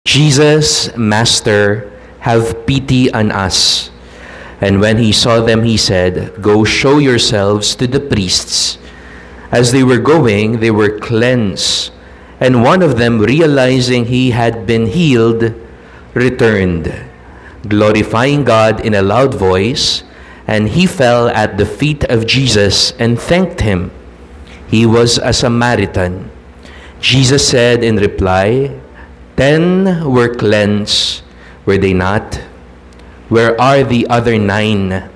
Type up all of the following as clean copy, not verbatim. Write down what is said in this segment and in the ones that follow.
Jesus, Master, have pity on us. And when he saw them, he said, Go show yourselves to the priests. As they were going, they were cleansed. And one of them, realizing he had been healed, returned, glorifying God in a loud voice, and he fell at the feet of Jesus and thanked him. He was a Samaritan. Jesus said in reply, 10 were cleansed, were they not? Where are the other 9?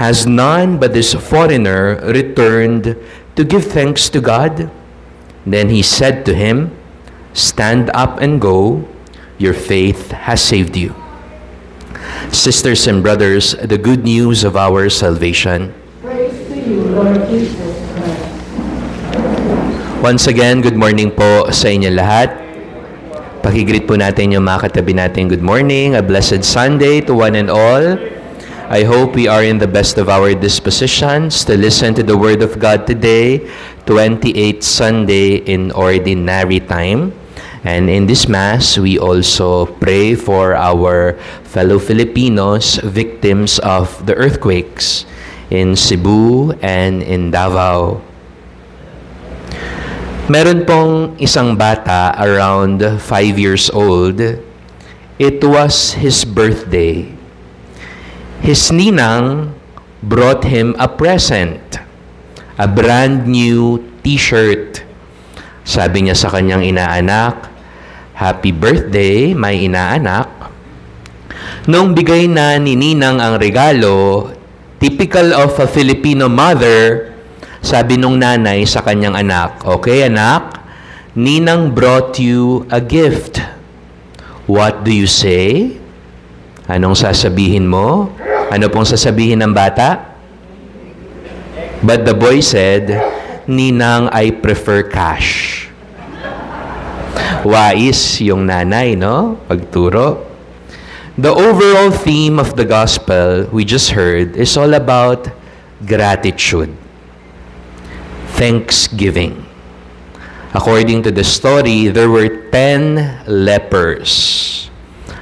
Has none but this foreigner returned to give thanks to God? Then he said to him, Stand up and go, your faith has saved you. Sisters and brothers, the good news of our salvation. Praise to you, Lord Jesus Christ. Once again, good morning po sa inyo lahat. Pakigreet po natin yung mga katabi natin. Good morning, a blessed Sunday to one and all. I hope we are in the best of our dispositions to listen to the Word of God today, 28th Sunday in Ordinary Time. And in this Mass, we also pray for our fellow Filipinos, victims of the earthquakes in Cebu and in Davao. Meron pong isang bata around 5 years old. It was his birthday. His ninang brought him a present, a brand new t-shirt. Sabi niya sa kanyang inaanak, Happy birthday, my inaanak. Nung bigay na ni ninang ang regalo, typical of a Filipino mother, sabi nung nanay sa kanyang anak, Okay anak, ninang brought you a gift. What do you say? Anong sasabihin mo? Ano pong sasabihin ng bata? But the boy said, Ninang, I prefer cash. Wais yung nanay, no? Pagturo. The overall theme of the gospel we just heard is all about gratitude. Thanksgiving. According to the story, there were 10 lepers.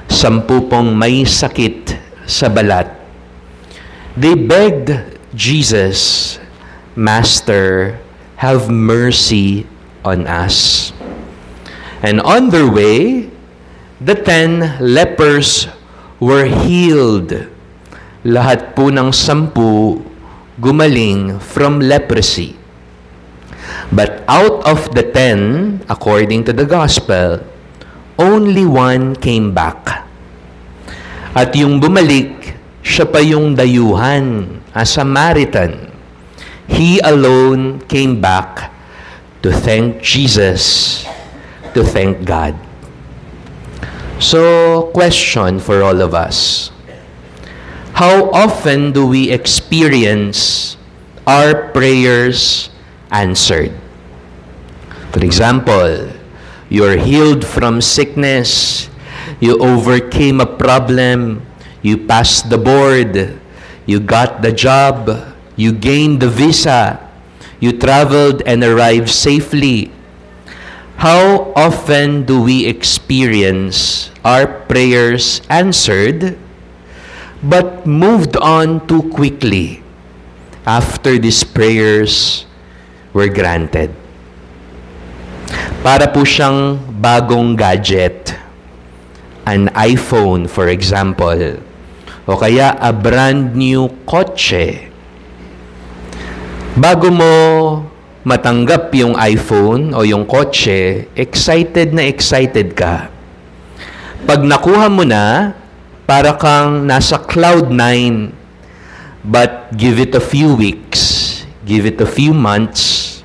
10 pong may sakit sa balat. They begged Jesus, Master, have mercy on us. And on their way, the 10 lepers were healed. Lahat po ng 10 gumaling from leprosy. But out of the 10, according to the gospel, only 1 came back. At yung bumalik, siya pa yung dayuhan, a Samaritan. He alone came back to thank Jesus, to thank God. So, question for all of us. How often do we experience our prayers answered? For example, you're healed from sickness, you overcame a problem, you passed the board, you got the job, you gained the visa, you traveled and arrived safely. How often do we experience our prayers answered, but moved on too quickly after these prayers were granted? Para po siyang bagong gadget. An iPhone, for example. O kaya a brand new kotse. Bago mo matanggap yung iPhone o yung kotse, excited na excited ka. Pag nakuha mo na, para kang nasa cloud 9. But give it a few weeks, give it a few months,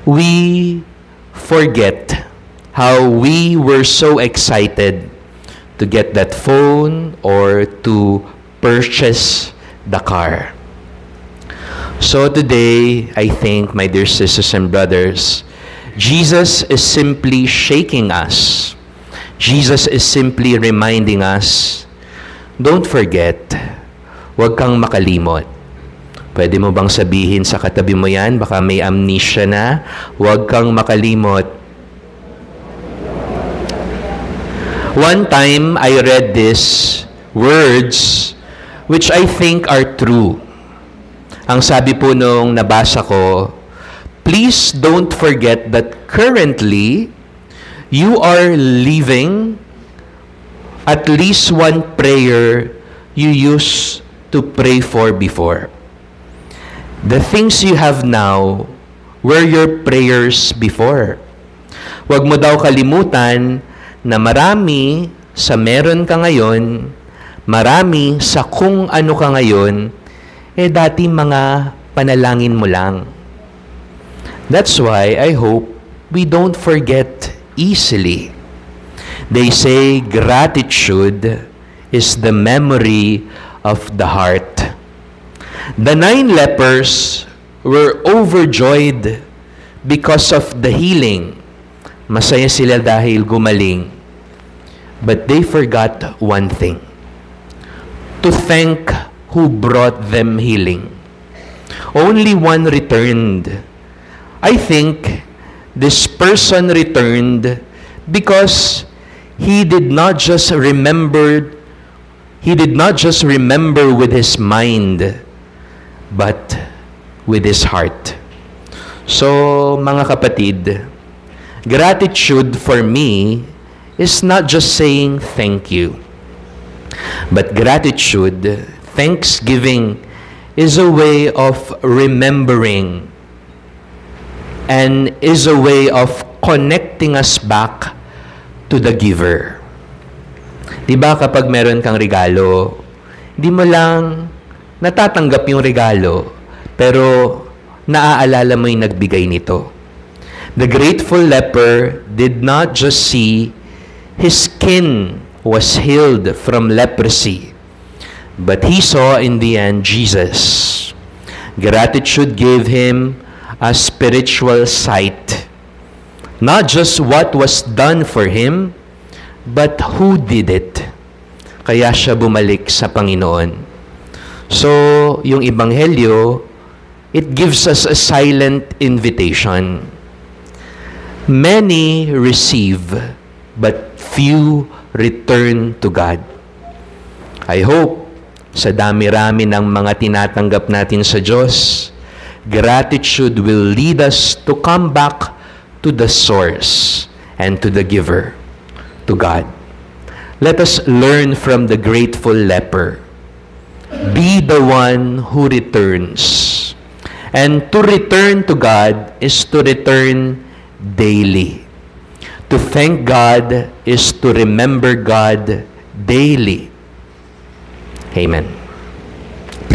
we forget how we were so excited to get that phone or to purchase the car. So today, I think, my dear sisters and brothers, Jesus is simply shaking us. Jesus is simply reminding us, don't forget, huwag kang makalimot. Pwede mo bang sabihin sa katabi mo yan? Baka may amnesia na. Huwag kang makalimot. One time, I read these words which I think are true. Ang sabi po nung nabasa ko, please don't forget that currently, you are living at least one prayer you used to pray for before. The things you have now were your prayers before. Huwag mo daw kalimutan na marami sa meron ka ngayon, marami sa kung ano ka ngayon, dati mga panalangin mo lang. That's why I hope we don't forget easily. They say gratitude is the memory of the heart. The 9 lepers were overjoyed because of the healing. Masaya sila dahil gumaling. But they forgot one thing. To thank who brought them healing. Only one returned. I think this person returned because he did not just remember with his mind, but with his heart. So, mga kapatid, gratitude for me is not just saying thank you. But gratitude, thanksgiving, is a way of remembering and is a way of connecting us back to the giver. Diba kapag meron kang regalo, di mo lang natatanggap yung regalo, pero naaalala mo yung nagbigay nito. The grateful leper did not just see his skin was healed from leprosy, but he saw in the end Jesus. Gratitude gave him a spiritual sight. Not just what was done for him, but who did it. Kaya siya bumalik sa Panginoon. So, yung Ebanghelyo, it gives us a silent invitation. Many receive, but few return to God. I hope, sa dami-rami ng mga tinatanggap natin sa Diyos, gratitude will lead us to come back to the source and to the giver, to God. Let us learn from the grateful leper. Be the one who returns. And to return to God is to return daily. To thank God is to remember God daily. Amen.